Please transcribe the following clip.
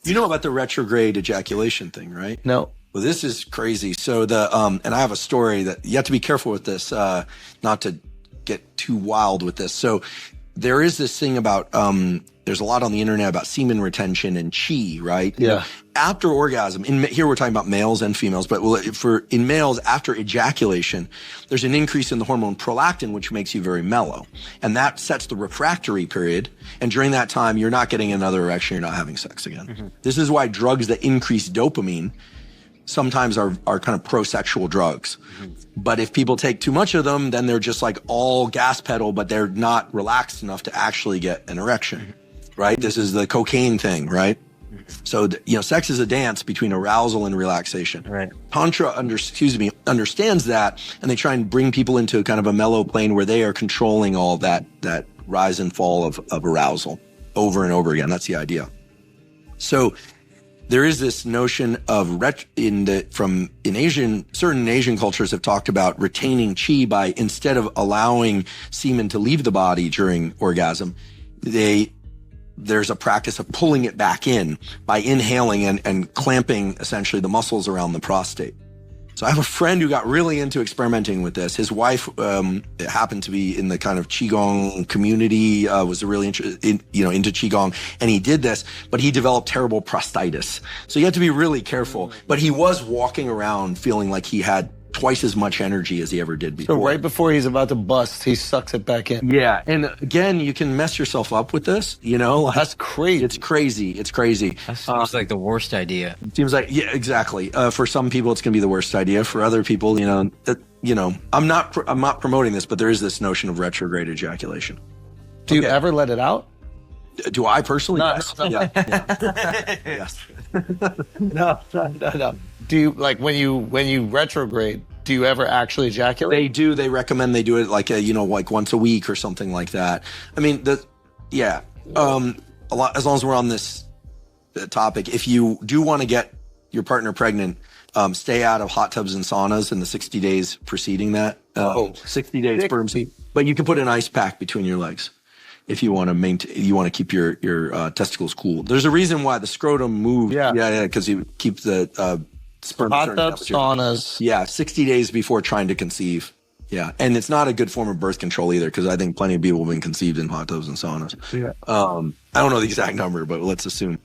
You know about the retrograde ejaculation thing, right? No. Well, this is crazy. So and I have a story that you have to be careful with this, not to get too wild with this. So there is this thing about, there's a lot on the internet about semen retention and chi, right? Yeah. You know, after orgasm, here we're talking about males and females, but in males, after ejaculation, there's an increase in the hormone prolactin, which makes you very mellow. And that sets the refractory period. And during that time, you're not getting another erection, you're not having sex again. Mm-hmm. This is why drugs that increase dopamine sometimes are kind of pro-sexual drugs. Mm-hmm. But if people take too much of them, then they're just like all gas pedal, but they're not relaxed enough to actually get an erection. Mm-hmm. Right? This is the cocaine thing, right? So, sex is a dance between arousal and relaxation. Right. Tantra understands that, and they try and bring people into kind of a mellow plane where they are controlling all that rise and fall of arousal over and over again. That's the idea. So there is this notion of certain Asian cultures have talked about retaining chi by, instead of allowing semen to leave the body during orgasm, there's a practice of pulling it back in by inhaling and clamping essentially the muscles around the prostate. So I have a friend who got really into experimenting with this. His wife happened to be in the kind of Qigong community, was really into Qigong, and he did this, but he developed terrible prostatitis. So you have to be really careful. But he was walking around feeling like he had twice as much energy as he ever did before. So right before he's about to bust, he sucks it back in. Yeah. And again, you can mess yourself up with this, That's crazy. It's crazy. That seems like the worst idea. It seems like, yeah, exactly. For some people, it's going to be the worst idea. For other people, I'm not promoting this, but there is this notion of retrograde ejaculation. Do you ever let it out? Do I personally? No. Yes. Yeah. Yes. No. Do you, like, when you retrograde, do you ever actually ejaculate? They do. They recommend they do it like once a week or something like that. I mean, a lot, as long as we're on this topic, if you do want to get your partner pregnant, stay out of hot tubs and saunas in the 60 days preceding that. 60 days sperm seed. But you can put an ice pack between your legs if you want to keep your testicles cool. There's a reason why the scrotum moves. Yeah, because you keep the sperm. Hot tubs, saunas. Yeah, 60 days before trying to conceive. Yeah, and it's not a good form of birth control either, because I think plenty of people have been conceived in hot tubs and saunas. Yeah. I don't know the exact number, but let's assume.